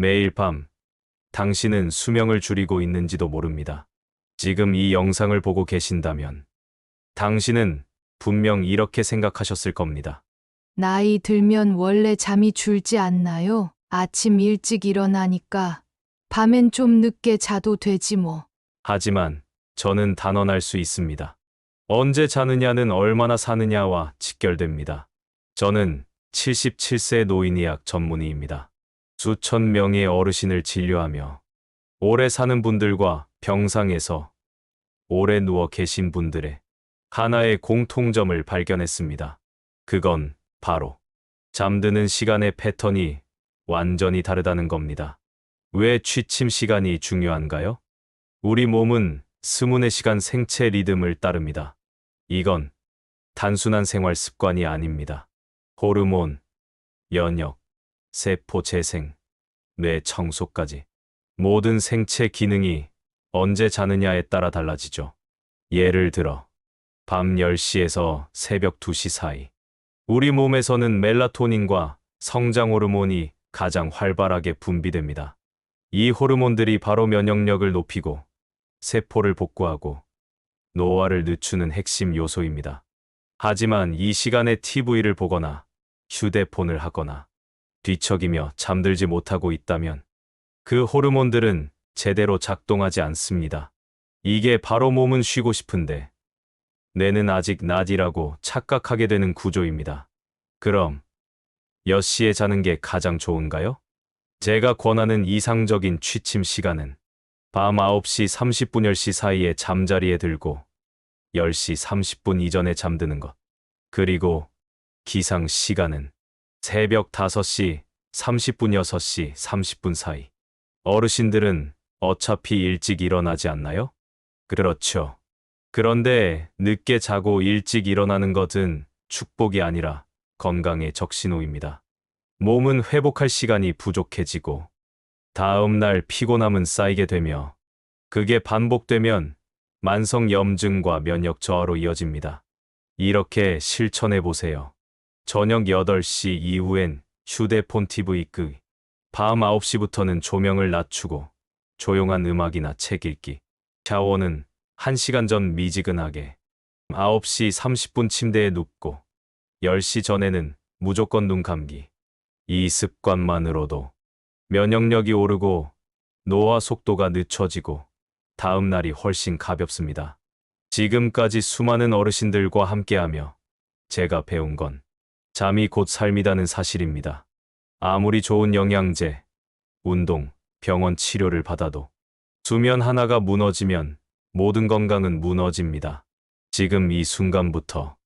매일 밤 당신은 수명을 줄이고 있는지도 모릅니다. 지금 이 영상을 보고 계신다면 당신은 분명 이렇게 생각하셨을 겁니다. 나이 들면 원래 잠이 줄지 않나요? 아침 일찍 일어나니까 밤엔 좀 늦게 자도 되지 뭐. 하지만 저는 단언할 수 있습니다. 언제 자느냐는 얼마나 사느냐와 직결됩니다. 저는 77세 노인의학 전문의입니다. 수천 명의 어르신을 진료하며 오래 사는 분들과 병상에서 오래 누워 계신 분들의 하나의 공통점을 발견했습니다. 그건 바로 잠드는 시간의 패턴이 완전히 다르다는 겁니다. 왜 취침 시간이 중요한가요? 우리 몸은 스문의 시간 생체 리듬을 따릅니다. 이건 단순한 생활 습관이 아닙니다. 호르몬, 면역, 세포 재생, 뇌 청소까지 모든 생체 기능이 언제 자느냐에 따라 달라지죠. 예를 들어 밤 10시에서 새벽 2시 사이 우리 몸에서는 멜라토닌과 성장 호르몬이 가장 활발하게 분비됩니다. 이 호르몬들이 바로 면역력을 높이고 세포를 복구하고 노화를 늦추는 핵심 요소입니다. 하지만 이 시간에 TV를 보거나 휴대폰을 하거나 뒤척이며 잠들지 못하고 있다면 그 호르몬들은 제대로 작동하지 않습니다. 이게 바로 몸은 쉬고 싶은데 뇌는 아직 낮이라고 착각하게 되는 구조입니다. 그럼 몇 시에 자는 게 가장 좋은가요? 제가 권하는 이상적인 취침 시간은 밤 9시 30분 10시 사이에 잠자리에 들고 10시 30분 이전에 잠드는 것. 그리고 기상 시간은 새벽 5시 30분 6시 30분 사이. 어르신들은 어차피 일찍 일어나지 않나요? 그렇죠. 그런데 늦게 자고 일찍 일어나는 것은 축복이 아니라 건강의 적신호입니다. 몸은 회복할 시간이 부족해지고 다음 날 피곤함은 쌓이게 되며 그게 반복되면 만성 염증과 면역 저하로 이어집니다. 이렇게 실천해 보세요. 저녁 8시 이후엔 휴대폰 TV 끄기. 밤 9시부터는 조명을 낮추고 조용한 음악이나 책 읽기. 샤워는 1시간 전 미지근하게. 9시 30분 침대에 눕고 10시 전에는 무조건 눈 감기. 이 습관만으로도 면역력이 오르고 노화 속도가 늦춰지고 다음 날이 훨씬 가볍습니다. 지금까지 수많은 어르신들과 함께하며 제가 배운 건 잠이 곧 삶이라는 사실입니다. 아무리 좋은 영양제, 운동, 병원 치료를 받아도 수면 하나가 무너지면 모든 건강은 무너집니다. 지금 이 순간부터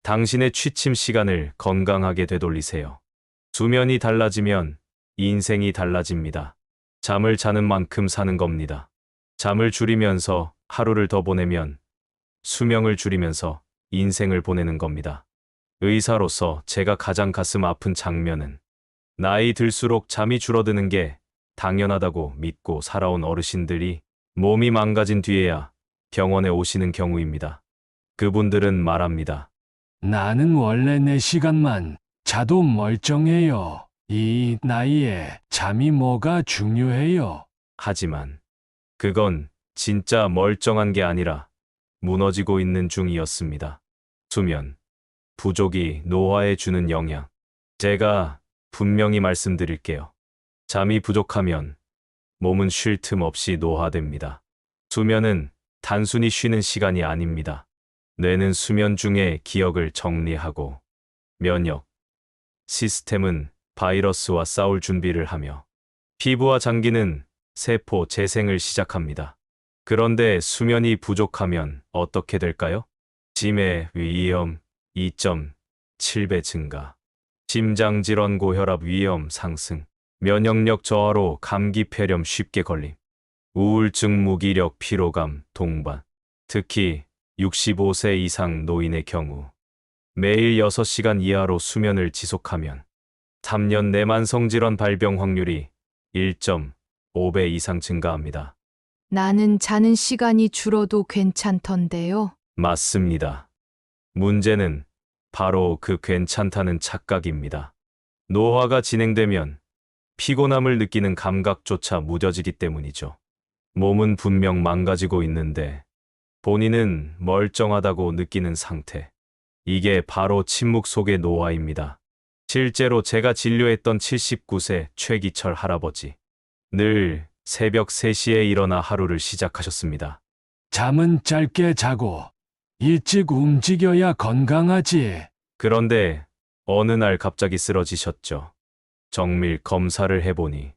당신의 취침 시간을 건강하게 되돌리세요. 수면이 달라지면 인생이 달라집니다. 잠을 자는 만큼 사는 겁니다. 잠을 줄이면서 하루를 더 보내면 수명을 줄이면서 인생을 보내는 겁니다. 의사로서 제가 가장 가슴 아픈 장면은 나이 들수록 잠이 줄어드는 게 당연하다고 믿고 살아온 어르신들이 몸이 망가진 뒤에야 병원에 오시는 경우입니다. 그분들은 말합니다. 나는 원래 4시간만 자도 멀쩡해요. 이 나이에 잠이 뭐가 중요해요. 하지만 그건 진짜 멀쩡한 게 아니라 무너지고 있는 중이었습니다. 수면 부족이 노화에 주는 영향. 제가 분명히 말씀드릴게요. 잠이 부족하면 몸은 쉴 틈 없이 노화됩니다. 수면은 단순히 쉬는 시간이 아닙니다. 뇌는 수면 중에 기억을 정리하고 면역 시스템은 바이러스와 싸울 준비를 하며 피부와 장기는 세포 재생을 시작합니다. 그런데 수면이 부족하면 어떻게 될까요? 치매 위험 2.7배 증가, 심장질환 고혈압 위험 상승, 면역력 저하로 감기 폐렴 쉽게 걸림, 우울증 무기력 피로감 동반, 특히 65세 이상 노인의 경우 매일 6시간 이하로 수면을 지속하면 3년 내 만성질환 발병 확률이 1.5배 이상 증가합니다. 나는 자는 시간이 줄어도 괜찮던데요. 맞습니다. 문제는 바로 그 괜찮다는 착각입니다. 노화가 진행되면 피곤함을 느끼는 감각조차 무뎌지기 때문이죠. 몸은 분명 망가지고 있는데 본인은 멀쩡하다고 느끼는 상태. 이게 바로 침묵 속의 노화입니다. 실제로 제가 진료했던 79세 최기철 할아버지. 늘 새벽 3시에 일어나 하루를 시작하셨습니다. 잠은 짧게 자고 일찍 움직여야 건강하지. 그런데 어느 날 갑자기 쓰러지셨죠. 정밀 검사를 해보니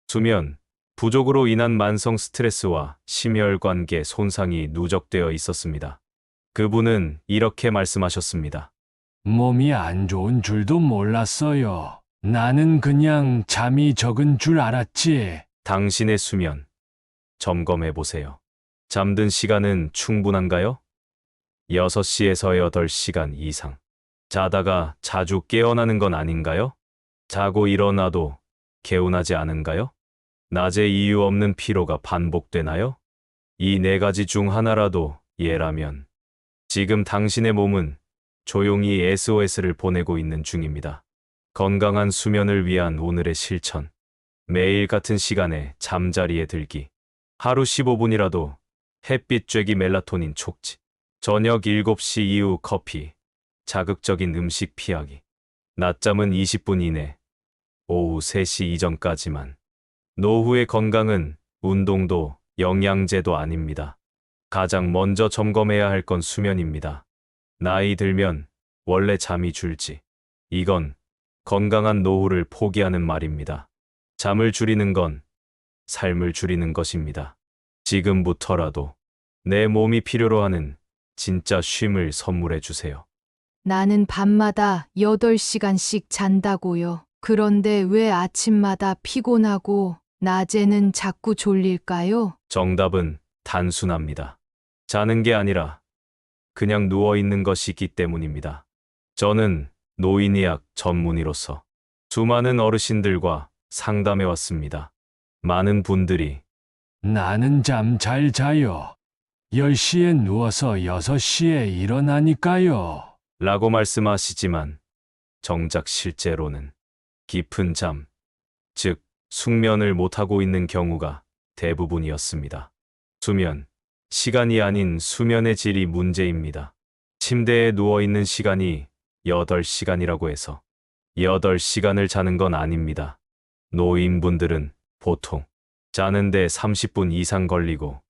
수면 부족으로 인한 만성 스트레스와 심혈관계 손상이 누적되어 있었습니다. 그분은 이렇게 말씀하셨습니다. 몸이 안 좋은 줄도 몰랐어요. 나는 그냥 잠이 적은 줄 알았지. 당신의 수면 점검해 보세요. 잠든 시간은 충분한가요? 6시에서 8시간 이상. 자다가 자주 깨어나는 건 아닌가요? 자고 일어나도 개운하지 않은가요? 낮에 이유 없는 피로가 반복되나요? 이 4가지 중 하나라도 예라면 지금 당신의 몸은 조용히 SOS를 보내고 있는 중입니다. 건강한 수면을 위한 오늘의 실천. 매일 같은 시간에 잠자리에 들기. 하루 15분이라도 햇빛 쬐기 멜라토닌 촉지. 저녁 7시 이후 커피. 자극적인 음식 피하기. 낮잠은 20분 이내. 오후 3시 이전까지만. 노후의 건강은 운동도 영양제도 아닙니다. 가장 먼저 점검해야 할 건 수면입니다. 나이 들면 원래 잠이 줄지. 이건 건강한 노후를 포기하는 말입니다. 잠을 줄이는 건 삶을 줄이는 것입니다. 지금부터라도 내 몸이 필요로 하는 진짜 쉼을 선물해 주세요. 나는 밤마다 8시간씩 잔다고요. 그런데 왜 아침마다 피곤하고 낮에는 자꾸 졸릴까요? 정답은 단순합니다. 자는 게 아니라 그냥 누워 있는 것이기 때문입니다. 저는 노인의학 전문의로서 수많은 어르신들과 상담해 왔습니다. 많은 분들이 나는 잠 잘 자요. 10시에 누워서 6시에 일어나니까요. 라고 말씀하시지만 정작 실제로는 깊은 잠, 즉 숙면을 못하고 있는 경우가 대부분이었습니다. 수면, 시간이 아닌 수면의 질이 문제입니다. 침대에 누워있는 시간이 8시간이라고 해서 8시간을 자는 건 아닙니다. 노인분들은 보통 자는데 30분 이상 걸리고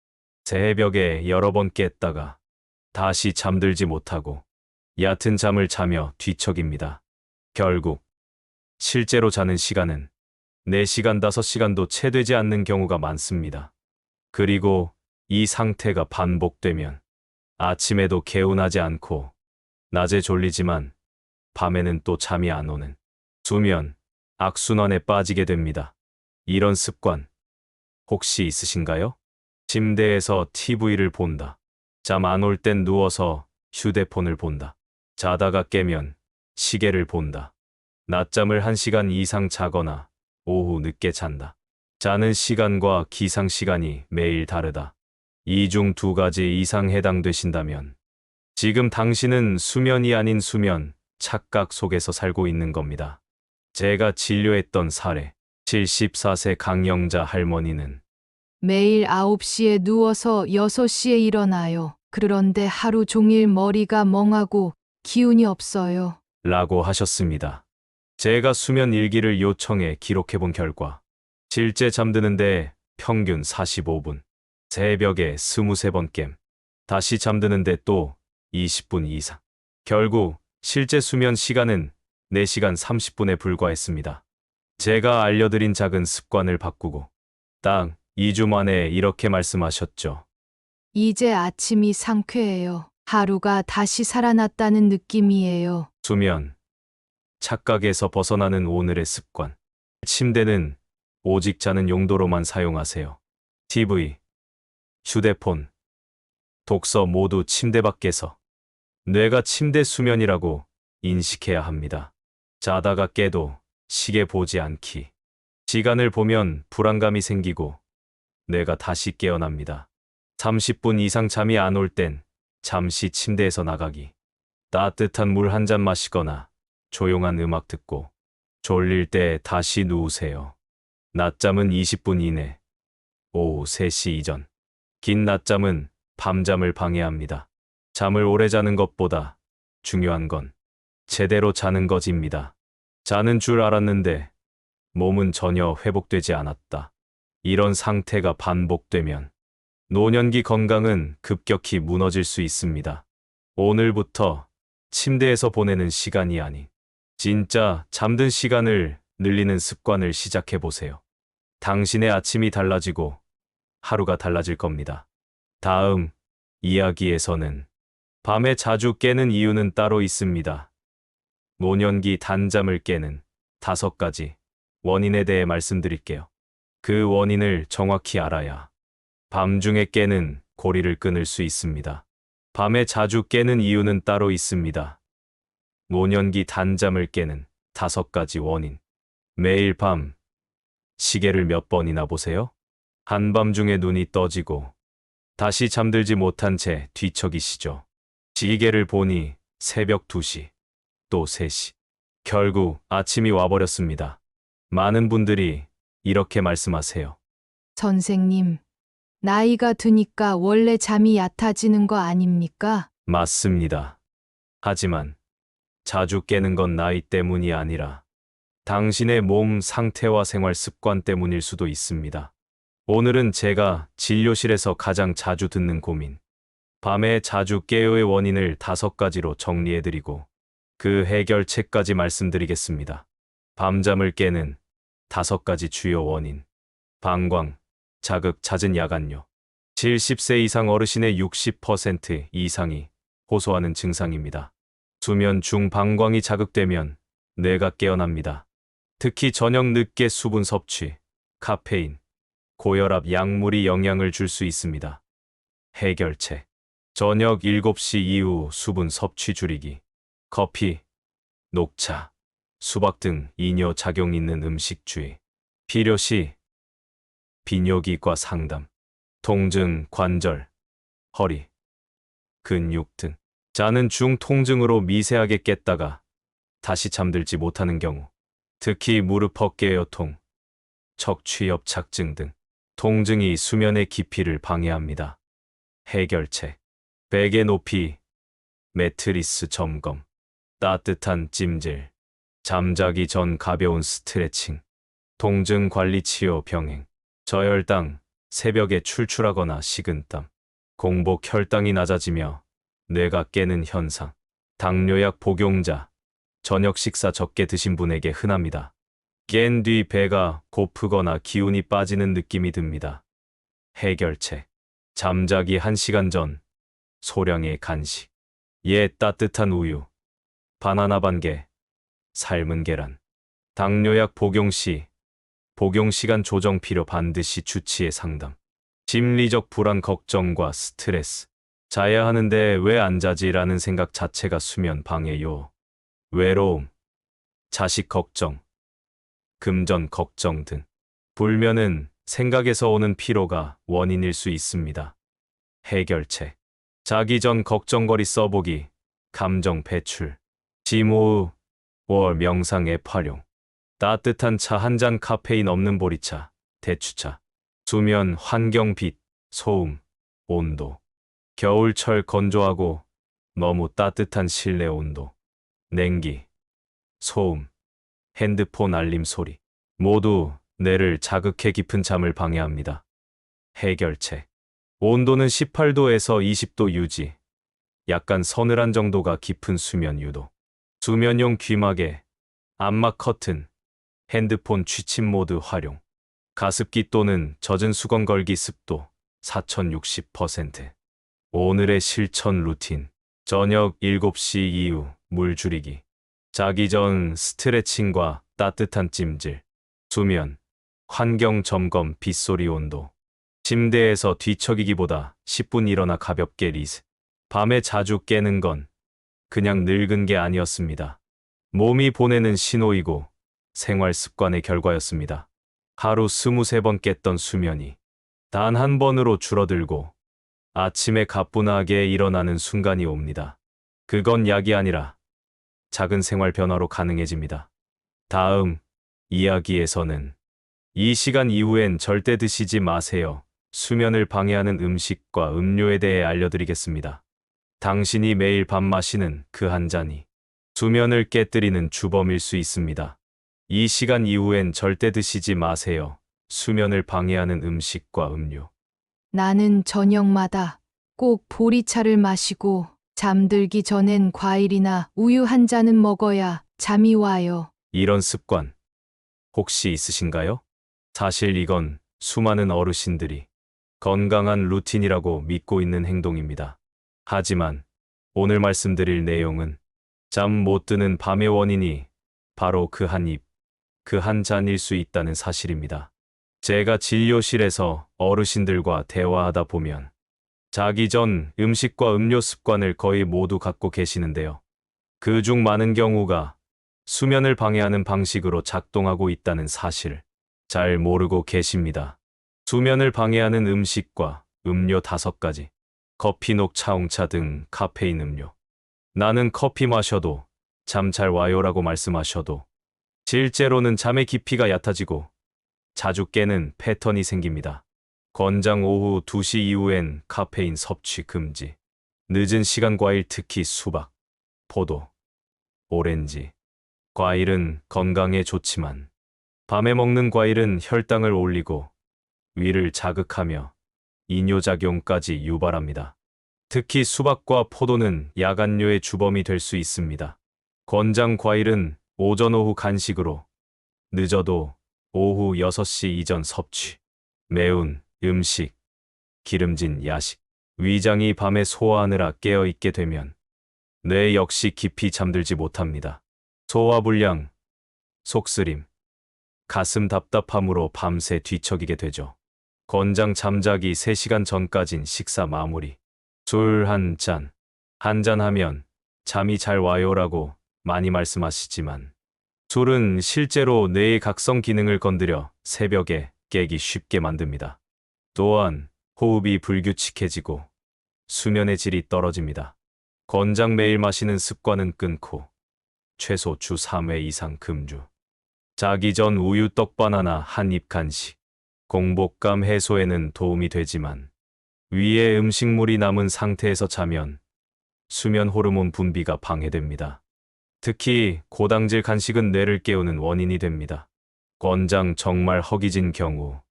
새벽에 여러 번 깼다가 다시 잠들지 못하고 얕은 잠을 자며 뒤척입니다. 결국 실제로 자는 시간은 4시간, 5시간도 채 되지 않는 경우가 많습니다. 그리고 이 상태가 반복되면 아침에도 개운하지 않고 낮에 졸리지만 밤에는 또 잠이 안 오는 수면 악순환에 빠지게 됩니다. 이런 습관 혹시 있으신가요? 침대에서 TV를 본다. 잠 안 올 땐 누워서 휴대폰을 본다. 자다가 깨면 시계를 본다. 낮잠을 1시간 이상 자거나 오후 늦게 잔다. 자는 시간과 기상 시간이 매일 다르다. 이 중 2가지 이상 해당되신다면 지금 당신은 수면이 아닌 수면, 착각 속에서 살고 있는 겁니다. 제가 진료했던 사례, 74세 강영자 할머니는 매일 9시에 누워서 6시에 일어나요. 그런데 하루 종일 머리가 멍하고 기운이 없어요. 라고 하셨습니다. 제가 수면 일기를 요청해 기록해 본 결과 실제 잠드는데 평균 45분, 새벽에 23번 깸, 다시 잠드는데 또 20분 이상. 결국 실제 수면 시간은 4시간 30분에 불과했습니다. 제가 알려드린 작은 습관을 바꾸고 딱 2주 만에 이렇게 말씀하셨죠. 이제 아침이 상쾌해요. 하루가 다시 살아났다는 느낌이에요. 수면, 착각에서 벗어나는 오늘의 습관. 침대는 오직 자는 용도로만 사용하세요. TV, 휴대폰, 독서 모두 침대 밖에서. 뇌가 침대 수면이라고 인식해야 합니다. 자다가 깨도 시계 보지 않기. 시간을 보면 불안감이 생기고 뇌가 다시 깨어납니다. 30분 이상 잠이 안 올 땐 잠시 침대에서 나가기. 따뜻한 물 한 잔 마시거나 조용한 음악 듣고 졸릴 때 다시 누우세요. 낮잠은 20분 이내, 오후 3시 이전. 긴 낮잠은 밤잠을 방해합니다. 잠을 오래 자는 것보다 중요한 건 제대로 자는 것입니다. 자는 줄 알았는데 몸은 전혀 회복되지 않았다. 이런 상태가 반복되면 노년기 건강은 급격히 무너질 수 있습니다. 오늘부터 침대에서 보내는 시간이 아닌 진짜 잠든 시간을 늘리는 습관을 시작해 보세요. 당신의 아침이 달라지고 하루가 달라질 겁니다. 다음 이야기에서는 밤에 자주 깨는 이유는 따로 있습니다. 노년기 단잠을 깨는 5가지 원인에 대해 말씀드릴게요. 그 원인을 정확히 알아야 밤중에 깨는 고리를 끊을 수 있습니다. 밤에 자주 깨는 이유는 따로 있습니다. 노년기 단잠을 깨는 5가지 원인. 매일 밤 시계를 몇 번이나 보세요? 한밤중에 눈이 떠지고 다시 잠들지 못한 채 뒤척이시죠. 시계를 보니 새벽 2시, 또 3시. 결국 아침이 와버렸습니다. 많은 분들이 이렇게 말씀하세요. 선생님, 나이가 드니까 원래 잠이 얕아지는 거 아닙니까? 맞습니다. 하지만 자주 깨는 건 나이 때문이 아니라 당신의 몸 상태와 생활 습관 때문일 수도 있습니다. 오늘은 제가 진료실에서 가장 자주 듣는 고민, 밤에 자주 깨요의 원인을 5가지로 정리해드리고 그 해결책까지 말씀드리겠습니다. 밤잠을 깨는 5가지 주요 원인. 방광, 자극, 잦은 야간요. 70세 이상 어르신의 60% 이상이 호소하는 증상입니다. 수면 중 방광이 자극되면 뇌가 깨어납니다. 특히 저녁 늦게 수분 섭취, 카페인, 고혈압 약물이 영향을 줄 수 있습니다. 해결책. 저녁 7시 이후 수분 섭취 줄이기. 커피, 녹차, 수박 등 이뇨 작용 있는 음식 주의. 필요시 비뇨기과 상담. 통증, 관절, 허리, 근육 등. 자는 중 통증으로 미세하게 깼다가 다시 잠들지 못하는 경우, 특히 무릎 어깨 요통, 척추협착증 등 통증이 수면의 깊이를 방해합니다. 해결책. 베개 높이, 매트리스 점검, 따뜻한 찜질, 잠자기 전 가벼운 스트레칭, 통증 관리 치료 병행, 저혈당, 새벽에 출출하거나 식은땀, 공복 혈당이 낮아지며 뇌가 깨는 현상, 당뇨약 복용자, 저녁 식사 적게 드신 분에게 흔합니다. 깬 뒤 배가 고프거나 기운이 빠지는 느낌이 듭니다. 해결책. 잠자기 1시간 전 소량의 간식, 따뜻한 우유, 바나나 반개, 삶은 계란. 당뇨약 복용 시 복용 시간 조정 필요 반드시 주치의 상담. 심리적 불안, 걱정과 스트레스. 자야 하는데 왜 안 자지라는 생각 자체가 수면 방해요. 외로움, 자식 걱정, 금전 걱정 등. 불면은 생각에서 오는 피로가 원인일 수 있습니다. 해결책. 자기 전 걱정거리 써보기, 감정 배출, 심호흡, 명상 앱 활용. 따뜻한 차 1잔, 카페인 없는 보리차, 대추차. 수면 환경, 빛, 소음, 온도. 겨울철 건조하고 너무 따뜻한 실내 온도. 냉기, 소음, 핸드폰 알림 소리. 모두 뇌를 자극해 깊은 잠을 방해합니다. 해결책. 온도는 18도에서 20도 유지. 약간 서늘한 정도가 깊은 수면 유도. 수면용 귀마개, 암막 커튼, 핸드폰 취침 모드 활용. 가습기 또는 젖은 수건 걸기. 습도 4060%. 오늘의 실천 루틴. 저녁 7시 이후 물 줄이기. 자기 전 스트레칭과 따뜻한 찜질. 수면, 환경 점검, 빗소리 온도. 침대에서 뒤척이기보다 10분 일어나 가볍게 리스. 밤에 자주 깨는 건 그냥 늙은 게 아니었습니다. 몸이 보내는 신호이고 생활 습관의 결과였습니다. 하루 23번 깼던 수면이 단 한 번으로 줄어들고 아침에 가뿐하게 일어나는 순간이 옵니다. 그건 약이 아니라 작은 생활 변화로 가능해집니다. 다음 이야기에서는 이 시간 이후엔 절대 드시지 마세요. 수면을 방해하는 음식과 음료에 대해 알려드리겠습니다. 당신이 매일 밤 마시는 그 한 잔이 수면을 깨뜨리는 주범일 수 있습니다. 이 시간 이후엔 절대 드시지 마세요. 수면을 방해하는 음식과 음료. 나는 저녁마다 꼭 보리차를 마시고 잠들기 전엔 과일이나 우유 한 잔은 먹어야 잠이 와요. 이런 습관 혹시 있으신가요? 사실 이건 수많은 어르신들이 건강한 루틴이라고 믿고 있는 행동입니다. 하지만 오늘 말씀드릴 내용은 잠 못 드는 밤의 원인이 바로 그 한 입, 그 한 잔일 수 있다는 사실입니다. 제가 진료실에서 어르신들과 대화하다 보면 자기 전 음식과 음료 습관을 거의 모두 갖고 계시는데요. 그중 많은 경우가 수면을 방해하는 방식으로 작동하고 있다는 사실을 잘 모르고 계십니다. 수면을 방해하는 음식과 음료 5가지. 커피, 녹차, 홍차 등 카페인 음료. 나는 커피 마셔도 잠 잘 와요라고 말씀하셔도 실제로는 잠의 깊이가 얕아지고 자주 깨는 패턴이 생깁니다. 권장 오후 2시 이후엔 카페인 섭취 금지. 늦은 시간 과일, 특히 수박, 포도, 오렌지. 과일은 건강에 좋지만 밤에 먹는 과일은 혈당을 올리고 위를 자극하며 이뇨작용까지 유발합니다. 특히 수박과 포도는 야간뇨의 주범이 될 수 있습니다. 권장 과일은 오전 오후 간식으로, 늦어도 오후 6시 이전 섭취. 매운 음식, 기름진 야식, 위장이 밤에 소화하느라 깨어있게 되면 뇌 역시 깊이 잠들지 못합니다. 소화불량, 속쓰림, 가슴 답답함으로 밤새 뒤척이게 되죠. 권장 잠자기 3시간 전까진 식사 마무리. 술 한 잔. 한 잔 하면 잠이 잘 와요라고 많이 말씀하시지만 술은 실제로 뇌의 각성 기능을 건드려 새벽에 깨기 쉽게 만듭니다. 또한 호흡이 불규칙해지고 수면의 질이 떨어집니다. 권장 매일 마시는 습관은 끊고 최소 주 3회 이상 금주. 자기 전 우유, 떡, 바나나 한 입 간식. 공복감 해소에는 도움이 되지만 위에 음식물이 남은 상태에서 자면 수면 호르몬 분비가 방해됩니다. 특히 고당질 간식은 뇌를 깨우는 원인이 됩니다. 권장 정말 허기진 경우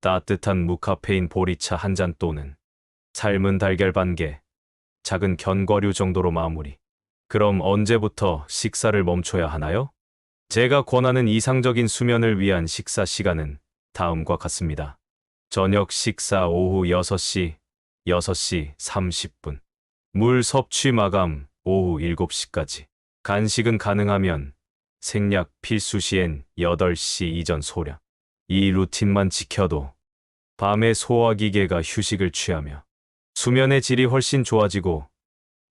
따뜻한 무카페인 보리차 한 잔 또는 삶은 달걀 반 개, 작은 견과류 정도로 마무리. 그럼 언제부터 식사를 멈춰야 하나요? 제가 권하는 이상적인 수면을 위한 식사 시간은 다음과 같습니다. 저녁 식사 오후 6시, 6시 30분. 물 섭취 마감 오후 7시까지. 간식은 가능하면 생략, 필수 시엔 8시 이전 소량. 이 루틴만 지켜도 밤에 소화기계가 휴식을 취하며 수면의 질이 훨씬 좋아지고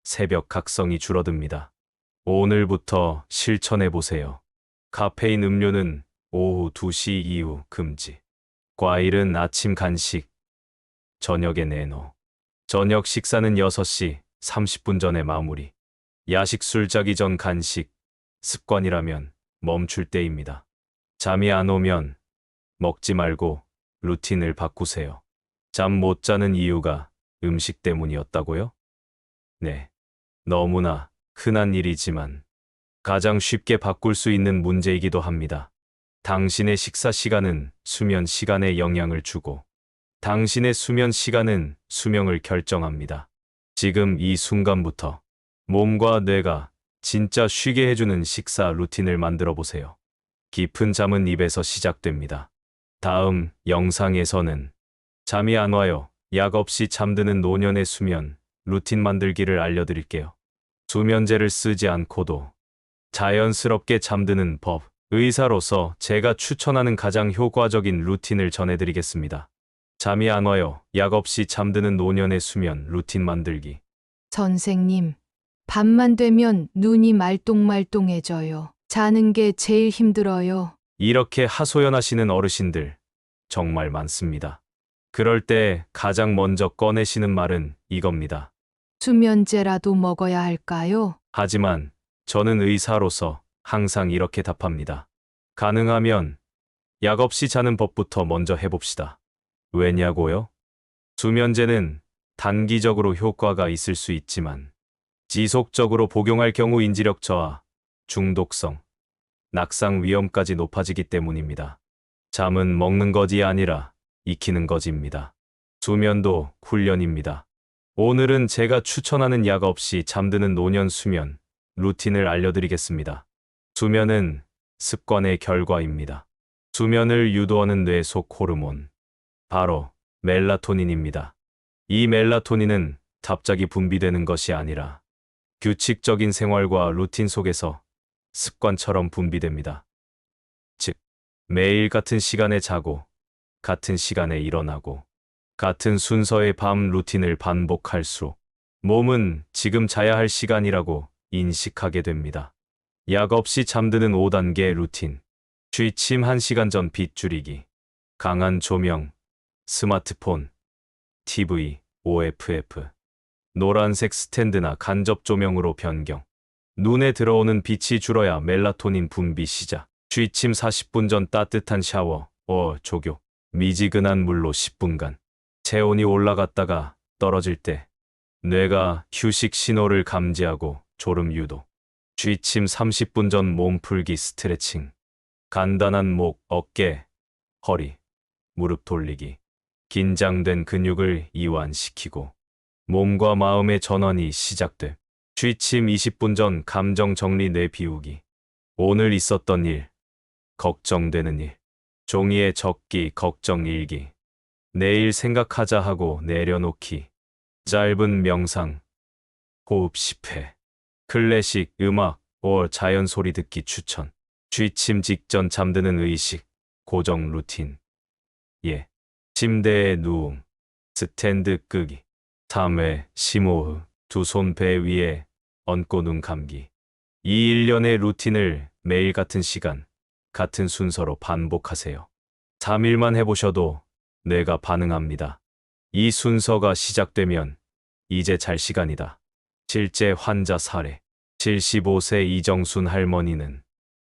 새벽 각성이 줄어듭니다. 오늘부터 실천해 보세요. 카페인 음료는 오후 2시 이후 금지. 과일은 아침 간식, 저녁에 내놓. 저녁 식사는 6시 30분 전에 마무리. 야식, 술 자기 전 간식, 습관이라면 멈출 때입니다. 잠이 안 오면 먹지 말고 루틴을 바꾸세요. 잠 못 자는 이유가 음식 때문이었다고요? 네, 너무나 흔한 일이지만 가장 쉽게 바꿀 수 있는 문제이기도 합니다. 당신의 식사 시간은 수면 시간에 영향을 주고 당신의 수면 시간은 수명을 결정합니다. 지금 이 순간부터 몸과 뇌가 진짜 쉬게 해주는 식사 루틴을 만들어 보세요. 깊은 잠은 입에서 시작됩니다. 다음 영상에서는 잠이 안 와요. 약 없이 잠드는 노년의 수면 루틴 만들기를 알려드릴게요. 수면제를 쓰지 않고도 자연스럽게 잠드는 법. 의사로서 제가 추천하는 가장 효과적인 루틴을 전해드리겠습니다. 잠이 안 와요. 약 없이 잠드는 노년의 수면 루틴 만들기. 선생님, 밤만 되면 눈이 말똥말똥해져요. 자는 게 제일 힘들어요. 이렇게 하소연하시는 어르신들 정말 많습니다. 그럴 때 가장 먼저 꺼내시는 말은 이겁니다. 수면제라도 먹어야 할까요? 하지만 저는 의사로서 항상 이렇게 답합니다. 가능하면 약 없이 자는 법부터 먼저 해봅시다. 왜냐고요? 수면제는 단기적으로 효과가 있을 수 있지만 지속적으로 복용할 경우 인지력 저하, 중독성, 낙상 위험까지 높아지기 때문입니다. 잠은 먹는 것이 아니라 익히는 것입니다. 수면도 훈련입니다. 오늘은 제가 추천하는 약 없이 잠드는 노년 수면 루틴을 알려드리겠습니다. 수면은 습관의 결과입니다. 수면을 유도하는 뇌 속 호르몬, 바로 멜라토닌입니다. 이 멜라토닌은 갑자기 분비되는 것이 아니라 규칙적인 생활과 루틴 속에서 습관처럼 분비됩니다. 즉, 매일 같은 시간에 자고, 같은 시간에 일어나고, 같은 순서의 밤 루틴을 반복할수록 몸은 지금 자야 할 시간이라고 인식하게 됩니다. 약 없이 잠드는 5단계 루틴. 취침 1시간 전 빛 줄이기. 강한 조명, 스마트폰, TV, OFF, 노란색 스탠드나 간접 조명으로 변경. 눈에 들어오는 빛이 줄어야 멜라토닌 분비 시작. 취침 40분 전 따뜻한 샤워, 조교. 미지근한 물로 10분간. 체온이 올라갔다가 떨어질 때 뇌가 휴식 신호를 감지하고 졸음 유도. 취침 30분 전 몸풀기 스트레칭. 간단한 목, 어깨, 허리, 무릎 돌리기. 긴장된 근육을 이완시키고 몸과 마음의 전환이 시작돼. 취침 20분 전 감정 정리 뇌 비우기. 오늘 있었던 일, 걱정되는 일, 종이에 적기 걱정 일기. 내일 생각하자 하고 내려놓기. 짧은 명상, 호흡 10회. 클래식 음악, 자연 소리 듣기 추천. 취침 직전 잠드는 의식, 고정 루틴. 예. 침대에 누움, 스탠드 끄기. 3회, 심호흡, 두 손 배 위에 얹고 눈 감기. 이 일련의 루틴을 매일 같은 시간, 같은 순서로 반복하세요. 3일만 해보셔도 뇌가 반응합니다. 이 순서가 시작되면 이제 잘 시간이다. 실제 환자 사례. 75세 이정순 할머니는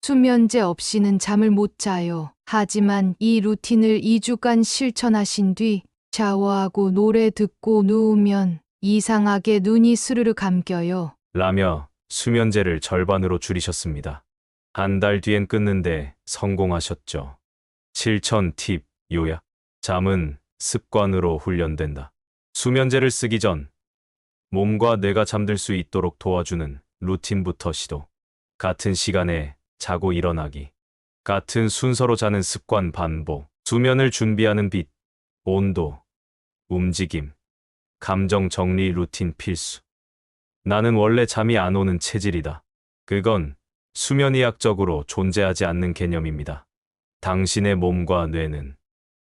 수면제 없이는 잠을 못 자요. 하지만 이 루틴을 2주간 실천하신 뒤 샤워하고 노래 듣고 누우면 이상하게 눈이 스르르 감겨요. 라며 수면제를 절반으로 줄이셨습니다. 한 달 뒤엔 끊는데 성공하셨죠. 실천 팁, 요약. 잠은 습관으로 훈련된다. 수면제를 쓰기 전 몸과 뇌가 잠들 수 있도록 도와주는 루틴부터 시도. 같은 시간에 자고 일어나기. 같은 순서로 자는 습관 반복. 수면을 준비하는 빛, 온도, 움직임, 감정 정리 루틴 필수. 나는 원래 잠이 안 오는 체질이다. 그건 수면의학적으로 존재하지 않는 개념입니다. 당신의 몸과 뇌는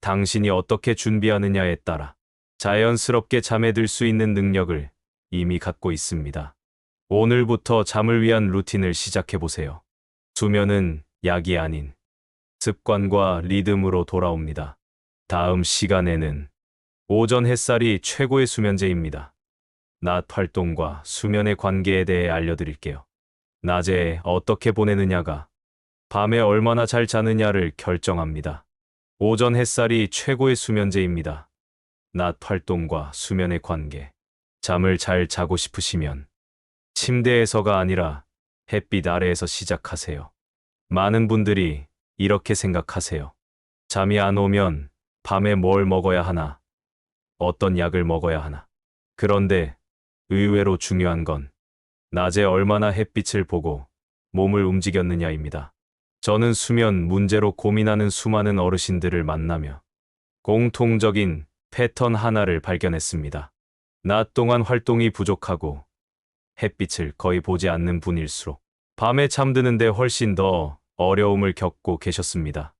당신이 어떻게 준비하느냐에 따라 자연스럽게 잠에 들 수 있는 능력을 이미 갖고 있습니다. 오늘부터 잠을 위한 루틴을 시작해보세요. 수면은 약이 아닌 습관과 리듬으로 돌아옵니다. 다음 시간에는 오전 햇살이 최고의 수면제입니다. 낮 활동과 수면의 관계에 대해 알려드릴게요. 낮에 어떻게 보내느냐가 밤에 얼마나 잘 자느냐를 결정합니다. 오전 햇살이 최고의 수면제입니다. 낮 활동과 수면의 관계. 잠을 잘 자고 싶으시면 침대에서가 아니라 햇빛 아래에서 시작하세요. 많은 분들이 이렇게 생각하세요. 잠이 안 오면 밤에 뭘 먹어야 하나? 어떤 약을 먹어야 하나? 그런데 의외로 중요한 건 낮에 얼마나 햇빛을 보고 몸을 움직였느냐입니다. 저는 수면 문제로 고민하는 수많은 어르신들을 만나며 공통적인 패턴 하나를 발견했습니다. 낮 동안 활동이 부족하고 햇빛을 거의 보지 않는 분일수록 밤에 잠드는데 훨씬 더 어려움을 겪고 계셨습니다.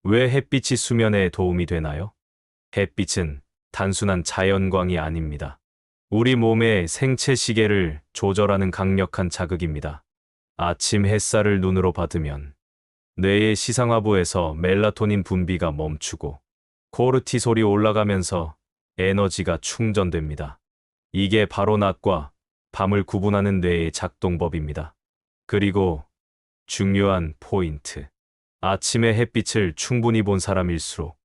왜 햇빛이 수면에 도움이 되나요? 햇빛은 단순한 자연광이 아닙니다. 우리 몸의 생체 시계를 조절하는 강력한 자극입니다. 아침 햇살을 눈으로 받으면 뇌의 시상하부에서 멜라토닌 분비가 멈추고 코르티솔이 올라가면서 에너지가 충전됩니다. 이게 바로 낮과 밤을 구분하는 뇌의 작동법입니다. 그리고 중요한 포인트. 아침에 햇빛을 충분히 본 사람일수록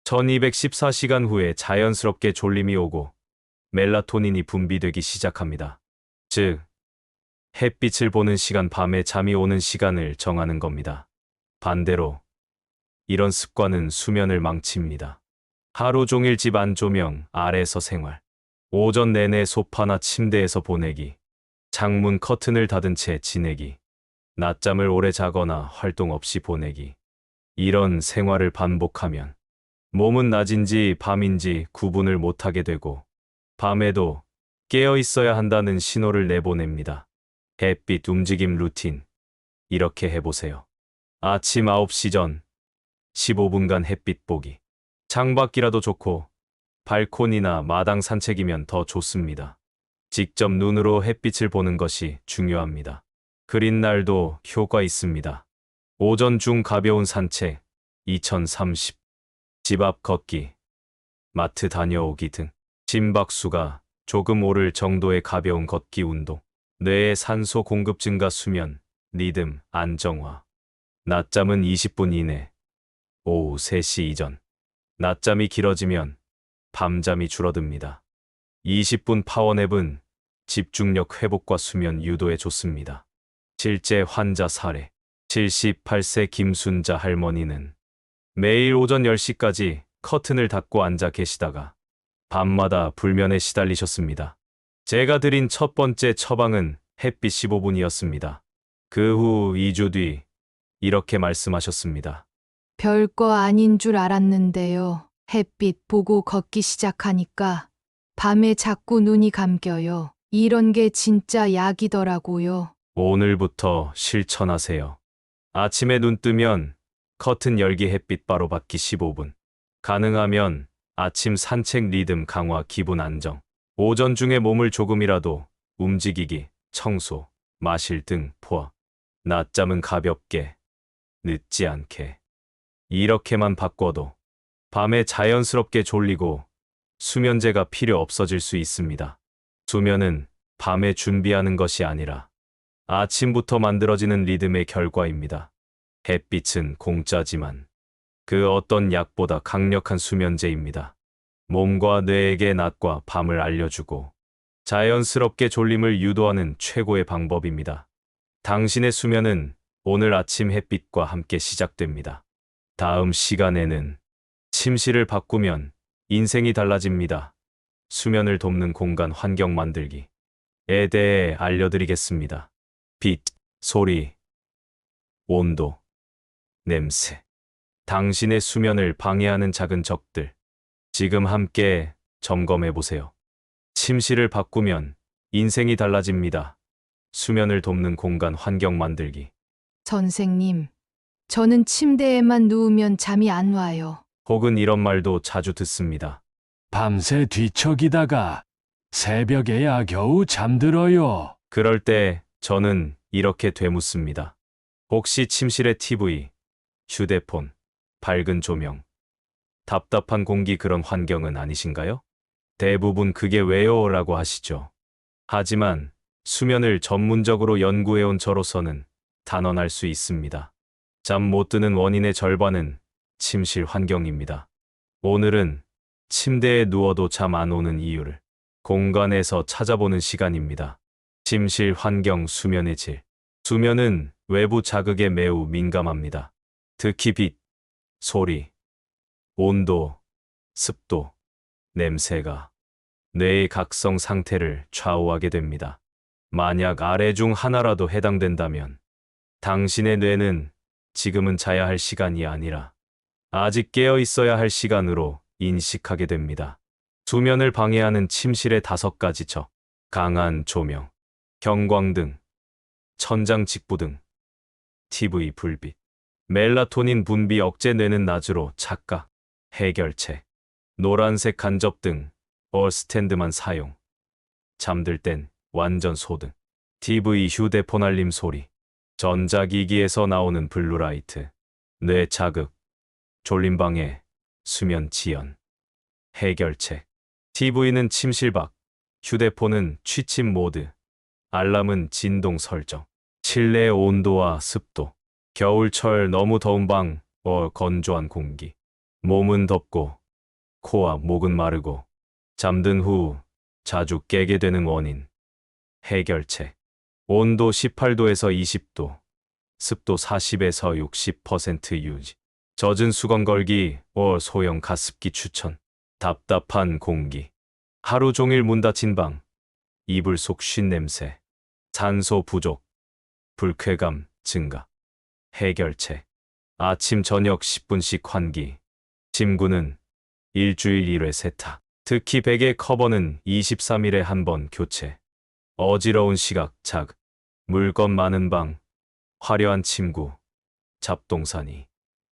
1214시간 후에 자연스럽게 졸림이 오고 멜라토닌이 분비되기 시작합니다. 즉, 햇빛을 보는 시간, 밤에 잠이 오는 시간을 정하는 겁니다. 반대로 이런 습관은 수면을 망칩니다. 하루 종일 집 안 조명 아래서 생활, 오전 내내 소파나 침대에서 보내기, 창문 커튼을 닫은 채 지내기, 낮잠을 오래 자거나 활동 없이 보내기. 이런 생활을 반복하면 몸은 낮인지 밤인지 구분을 못하게 되고 밤에도 깨어 있어야 한다는 신호를 내보냅니다. 햇빛 움직임 루틴. 이렇게 해보세요. 아침 9시 전 15분간 햇빛 보기. 창밖이라도 좋고 발코니나 마당 산책이면 더 좋습니다. 직접 눈으로 햇빛을 보는 것이 중요합니다. 그린 날도 효과 있습니다. 오전 중 가벼운 산책, 2030. 집 앞 걷기, 마트 다녀오기 등 심박수가 조금 오를 정도의 가벼운 걷기 운동. 뇌의 산소 공급 증가, 수면, 리듬, 안정화. 낮잠은 20분 이내, 오후 3시 이전. 낮잠이 길어지면 밤잠이 줄어듭니다. 20분 파워냅은 집중력 회복과 수면 유도에 좋습니다. 실제 환자 사례. 78세 김순자 할머니는 매일 오전 10시까지 커튼을 닫고 앉아 계시다가 밤마다 불면에 시달리셨습니다. 제가 드린 첫 번째 처방은 햇빛 15분이었습니다. 그 후 2주 뒤 이렇게 말씀하셨습니다. 별거 아닌 줄 알았는데요. 햇빛 보고 걷기 시작하니까 밤에 자꾸 눈이 감겨요. 이런 게 진짜 약이더라고요. 오늘부터 실천하세요. 아침에 눈 뜨면 커튼 열기, 햇빛 바로 받기 15분. 가능하면 아침 산책, 리듬 강화, 기분 안정. 오전 중에 몸을 조금이라도 움직이기, 청소, 마실 등 포화. 낮잠은 가볍게, 늦지 않게. 이렇게만 바꿔도 밤에 자연스럽게 졸리고 수면제가 필요 없어질 수 있습니다. 수면은 밤에 준비하는 것이 아니라 아침부터 만들어지는 리듬의 결과입니다. 햇빛은 공짜지만 그 어떤 약보다 강력한 수면제입니다. 몸과 뇌에게 낮과 밤을 알려주고 자연스럽게 졸림을 유도하는 최고의 방법입니다. 당신의 수면은 오늘 아침 햇빛과 함께 시작됩니다. 다음 시간에는 침실을 바꾸면 인생이 달라집니다. 수면을 돕는 공간 환경 만들기에 대해 알려드리겠습니다. 빛, 소리, 온도, 냄새. 당신의 수면을 방해하는 작은 적들. 지금 함께 점검해 보세요. 침실을 바꾸면 인생이 달라집니다. 수면을 돕는 공간 환경 만들기. 선생님, 저는 침대에만 누우면 잠이 안 와요. 혹은 이런 말도 자주 듣습니다. 밤새 뒤척이다가 새벽에야 겨우 잠들어요. 그럴 때 저는 이렇게 되묻습니다. 혹시 침실에 TV, 휴대폰, 밝은 조명, 답답한 공기, 그런 환경은 아니신가요? 대부분 그게 왜요? 라고 하시죠. 하지만 수면을 전문적으로 연구해온 저로서는 단언할 수 있습니다. 잠 못 드는 원인의 절반은 침실 환경입니다. 오늘은 침대에 누워도 잠 안 오는 이유를 공간에서 찾아보는 시간입니다. 침실 환경, 수면의 질. 수면은 외부 자극에 매우 민감합니다. 특히 빛, 소리, 온도, 습도, 냄새가 뇌의 각성 상태를 좌우하게 됩니다. 만약 아래 중 하나라도 해당된다면 당신의 뇌는 지금은 자야 할 시간이 아니라 아직 깨어 있어야 할 시간으로 인식하게 됩니다. 수면을 방해하는 침실의 5가지 적. 강한 조명, 경광등, 천장 직부등, TV 불빛, 멜라토닌 분비 억제, 뇌는 낮으로 착각, 해결책, 노란색 간접등, 스탠드만 사용, 잠들 땐 완전 소등, TV 휴대폰 알림 소리, 전자기기에서 나오는 블루라이트, 뇌 자극, 졸림 방해, 수면 지연. 해결책. TV는 침실 밖, 휴대폰은 취침 모드, 알람은 진동 설정. 실내 온도와 습도. 겨울철 너무 더운 방, 건조한 공기. 몸은 덥고, 코와 목은 마르고, 잠든 후 자주 깨게 되는 원인. 해결책. 온도 18도에서 20도, 습도 40에서 60% 유지. 젖은 수건 걸기, 소형 가습기 추천. 답답한 공기. 하루 종일 문 닫힌 방. 이불 속 쉰 냄새. 산소 부족. 불쾌감 증가. 해결책. 아침 저녁 10분씩 환기. 침구는 일주일 1회 세탁. 특히 베개 커버는 23일에 한 번 교체. 어지러운 시각 자극. 물건 많은 방. 화려한 침구. 잡동사니.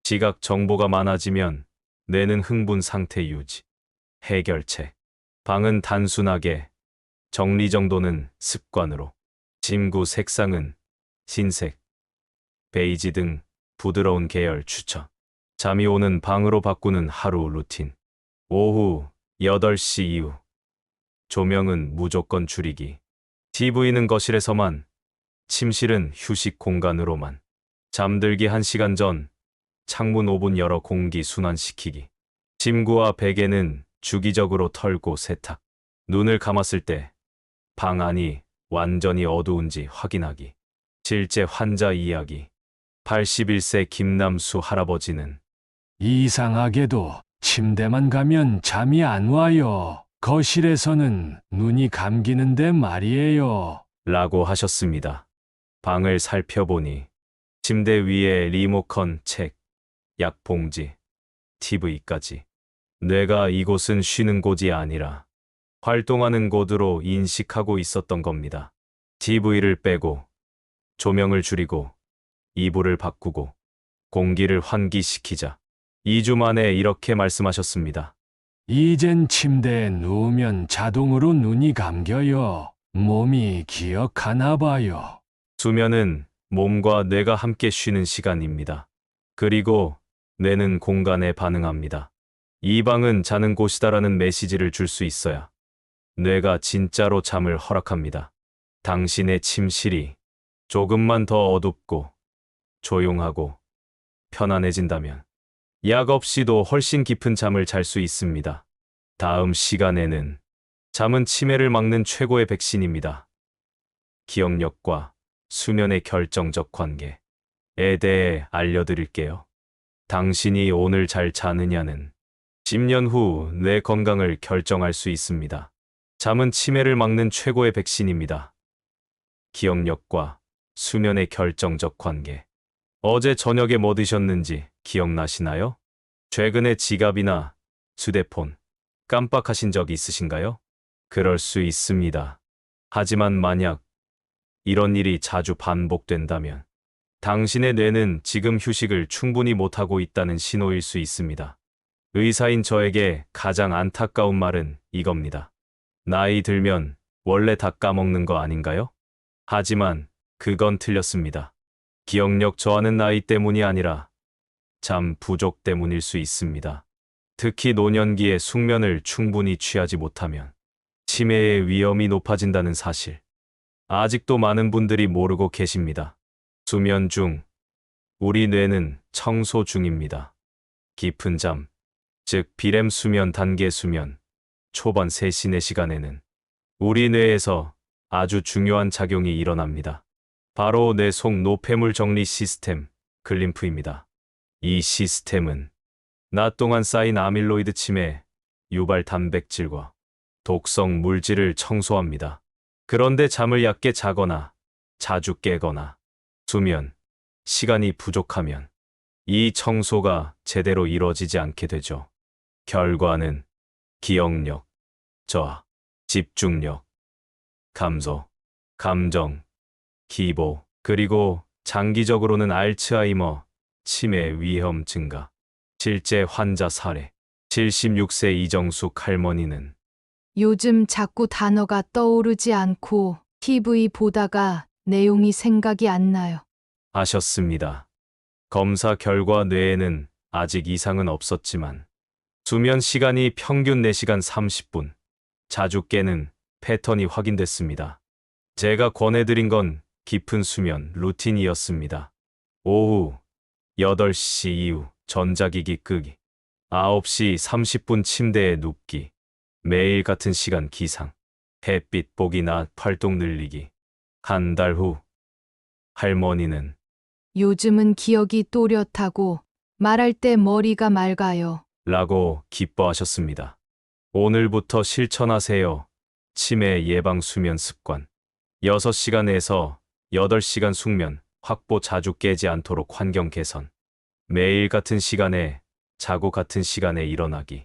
시각 정보가 많아지면 뇌는 흥분 상태 유지. 해결책. 방은 단순하게, 정리정돈은 습관으로. 침구 색상은 흰색, 베이지 등 부드러운 계열 추천. 잠이 오는 방으로 바꾸는 하루 루틴. 오후 8시 이후. 조명은 무조건 줄이기. TV는 거실에서만, 침실은 휴식 공간으로만. 잠들기 1시간 전, 창문 5분 열어 공기 순환시키기. 침구와 베개는 주기적으로 털고 세탁. 눈을 감았을 때 방 안이 완전히 어두운지 확인하기. 실제 환자 이야기. 81세 김남수 할아버지는 이상하게도 침대만 가면 잠이 안 와요. 거실에서는 눈이 감기는데 말이에요. 라고 하셨습니다. 방을 살펴보니 침대 위에 리모컨, 책, 약봉지, TV까지. 뇌가 이곳은 쉬는 곳이 아니라 활동하는 곳으로 인식하고 있었던 겁니다. TV를 빼고, 조명을 줄이고, 이불을 바꾸고, 공기를 환기시키자. 2주 만에 이렇게 말씀하셨습니다. 이젠 침대에 누우면 자동으로 눈이 감겨요. 몸이 기억하나 봐요. 수면은 몸과 뇌가 함께 쉬는 시간입니다. 그리고 뇌는 공간에 반응합니다. 이 방은 자는 곳이다라는 메시지를 줄 수 있어야 뇌가 진짜로 잠을 허락합니다. 당신의 침실이 조금만 더 어둡고 조용하고 편안해진다면 약 없이도 훨씬 깊은 잠을 잘 수 있습니다. 다음 시간에는 잠은 치매를 막는 최고의 백신입니다. 기억력과 수면의 결정적 관계에 대해 알려드릴게요. 당신이 오늘 잘 자느냐는 10년 후 뇌 건강을 결정할 수 있습니다. 잠은 치매를 막는 최고의 백신입니다. 기억력과 수면의 결정적 관계. 어제 저녁에 뭐 드셨는지 기억나시나요? 최근에 지갑이나 휴대폰 깜빡하신 적 있으신가요? 그럴 수 있습니다. 하지만 만약 이런 일이 자주 반복된다면 당신의 뇌는 지금 휴식을 충분히 못하고 있다는 신호일 수 있습니다. 의사인 저에게 가장 안타까운 말은 이겁니다. 나이 들면 원래 다 까먹는 거 아닌가요? 하지만 그건 틀렸습니다. 기억력 저하는 나이 때문이 아니라 잠 부족 때문일 수 있습니다. 특히 노년기에 숙면을 충분히 취하지 못하면 치매의 위험이 높아진다는 사실. 아직도 많은 분들이 모르고 계십니다. 수면 중, 우리 뇌는 청소 중입니다. 깊은 잠, 즉 비렘 수면, 단계 수면, 초반 3, 4시간에는 우리 뇌에서 아주 중요한 작용이 일어납니다. 바로 뇌 속 노폐물 정리 시스템, 글림프입니다. 이 시스템은 낮 동안 쌓인 아밀로이드 치매, 유발 단백질과 독성 물질을 청소합니다. 그런데 잠을 얕게 자거나 자주 깨거나 수면 시간이 부족하면 이 청소가 제대로 이루어지지 않게 되죠. 결과는 기억력 저하, 집중력 감소, 감정 기복, 그리고 장기적으로는 알츠하이머, 치매 위험 증가. 실제 환자 사례. 76세 이정숙 할머니는 요즘 자꾸 단어가 떠오르지 않고 TV 보다가 내용이 생각이 안 나요. 하셨습니다. 검사 결과 뇌에는 아직 이상은 없었지만 수면 시간이 평균 4시간 30분, 자주 깨는 패턴이 확인됐습니다. 제가 권해드린 건 깊은 수면 루틴이었습니다. 오후 8시 이후 전자기기 끄기. 9시 30분 침대에 눕기. 매일 같은 시간 기상. 햇빛 보기 낮 활동 늘리기. 한 달 후 할머니는 요즘은 기억이 또렷하고 말할 때 머리가 맑아요. 라고 기뻐하셨습니다. 오늘부터 실천하세요. 치매 예방 수면 습관. 6시간에서 8시간 숙면 확보 자주 깨지 않도록 환경 개선. 매일 같은 시간에 자고 같은 시간에 일어나기.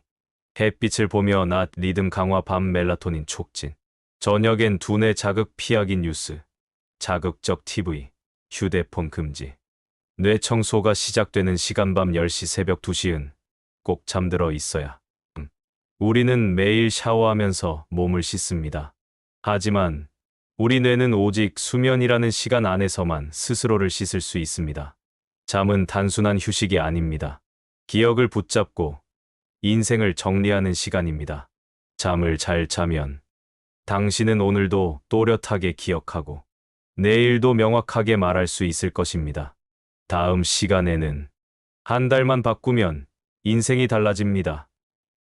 햇빛을 보며 낮 리듬 강화 밤 멜라토닌 촉진. 저녁엔 두뇌 자극 피하기 뉴스. 자극적 TV, 휴대폰 금지. 뇌 청소가 시작되는 시간 밤 10시 새벽 2시은 꼭 잠들어 있어야. 우리는 매일 샤워하면서 몸을 씻습니다. 하지만 우리 뇌는 오직 수면이라는 시간 안에서만 스스로를 씻을 수 있습니다. 잠은 단순한 휴식이 아닙니다. 기억을 붙잡고 인생을 정리하는 시간입니다. 잠을 잘 자면 당신은 오늘도 또렷하게 기억하고 내일도 명확하게 말할 수 있을 것입니다. 다음 시간에는 한 달만 바꾸면 인생이 달라집니다.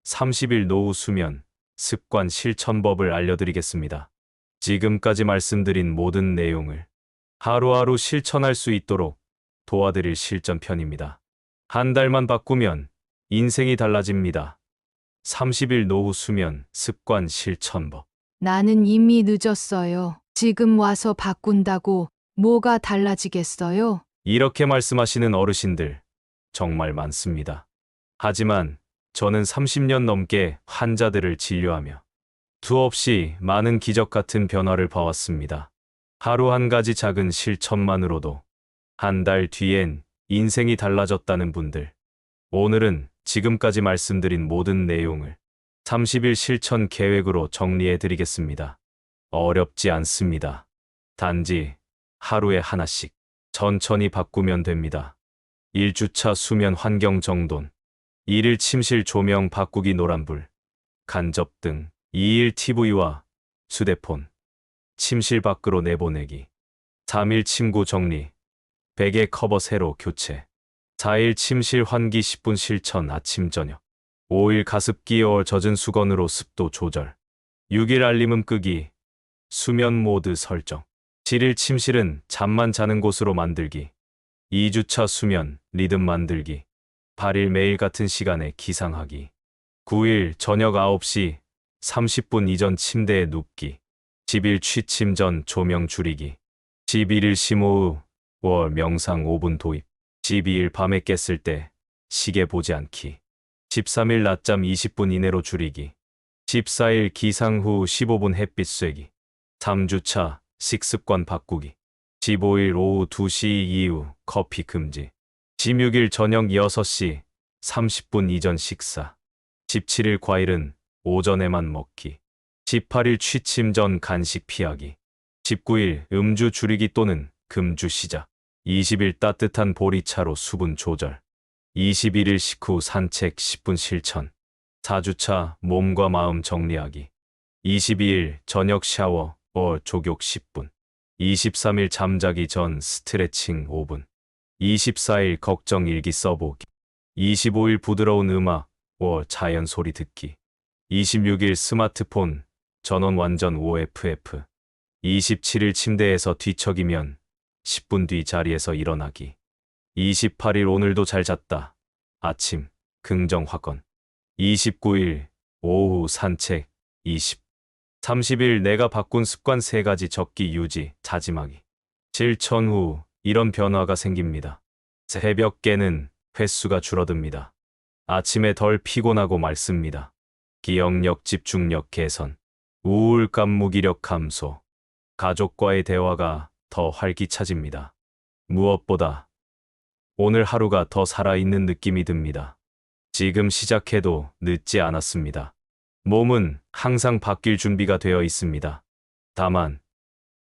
30일 노후 수면 습관 실천법을 알려드리겠습니다. 지금까지 말씀드린 모든 내용을 하루하루 실천할 수 있도록 도와드릴 실전편입니다. 한 달만 바꾸면 인생이 달라집니다. 30일 노후 수면 습관 실천법. 나는 이미 늦었어요. 지금 와서 바꾼다고 뭐가 달라지겠어요? 이렇게 말씀하시는 어르신들 정말 많습니다. 하지만 저는 30년 넘게 환자들을 진료하며 수없이 많은 기적 같은 변화를 봐왔습니다. 하루 한 가지 작은 실천만으로도 한 달 뒤엔 인생이 달라졌다는 분들. 오늘은 지금까지 말씀드린 모든 내용을 30일 실천 계획으로 정리해 드리겠습니다. 어렵지 않습니다. 단지 하루에 하나씩 천천히 바꾸면 됩니다. 1주차 수면 환경 정돈. 1일 침실 조명 바꾸기 노란불, 간접 등. 2일 TV와 휴대폰, 침실 밖으로 내보내기. 3일 침구 정리, 베개 커버 새로 교체. 4일 침실 환기 10분 실천 아침 저녁. 5일 가습기 젖은 수건으로 습도 조절. 6일 알림음 끄기, 수면 모드 설정. 7일 침실은 잠만 자는 곳으로 만들기. 2주차 수면 리듬 만들기. 8일 매일 같은 시간에 기상하기. 9일 저녁 9시 30분 이전 침대에 눕기. 10일 취침 전 조명 줄이기. 11일 심호흡, 월 명상 5분 도입. 12일 밤에 깼을 때 시계 보지 않기. 13일 낮잠 20분 이내로 줄이기. 14일 기상 후 15분 햇빛 쐬기. 3주차 식습관 바꾸기. 15일 오후 2시 이후 커피 금지. 16일 저녁 6시 30분 이전 식사. 17일 과일은 오전에만 먹기. 18일 취침 전 간식 피하기. 19일 음주 줄이기 또는 금주 시작. 20일 따뜻한 보리차로 수분 조절. 21일 식후 산책 10분 실천. 4주차 몸과 마음 정리하기. 22일 저녁 샤워, 족욕 10분. 23일 잠자기 전 스트레칭 5분. 24일 걱정 일기 써보기. 25일 부드러운 음악, 자연 소리 듣기. 26일 스마트폰, 전원 완전 OFF. 27일 침대에서 뒤척이면 10분 뒤 자리에서 일어나기. 28일 오늘도 잘 잤다. 아침, 긍정 확언. 29일 오후 산책 30일 내가 바꾼 습관 3가지 적기 유지, 다짐하기. 실천 후 이런 변화가 생깁니다. 새벽 깨는 횟수가 줄어듭니다. 아침에 덜 피곤하고 맑습니다. 기억력, 집중력 개선, 우울감, 무기력 감소, 가족과의 대화가 더 활기차집니다. 무엇보다 오늘 하루가 더 살아있는 느낌이 듭니다. 지금 시작해도 늦지 않았습니다. 몸은 항상 바뀔 준비가 되어 있습니다. 다만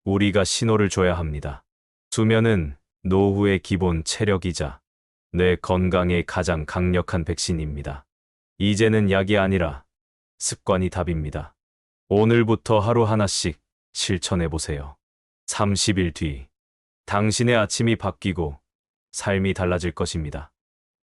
우리가 신호를 줘야 합니다. 수면은 노후의 기본 체력이자 뇌 건강에 가장 강력한 백신입니다. 이제는 약이 아니라 습관이 답입니다. 오늘부터 하루 하나씩 실천해 보세요. 30일 뒤 당신의 아침이 바뀌고 삶이 달라질 것입니다.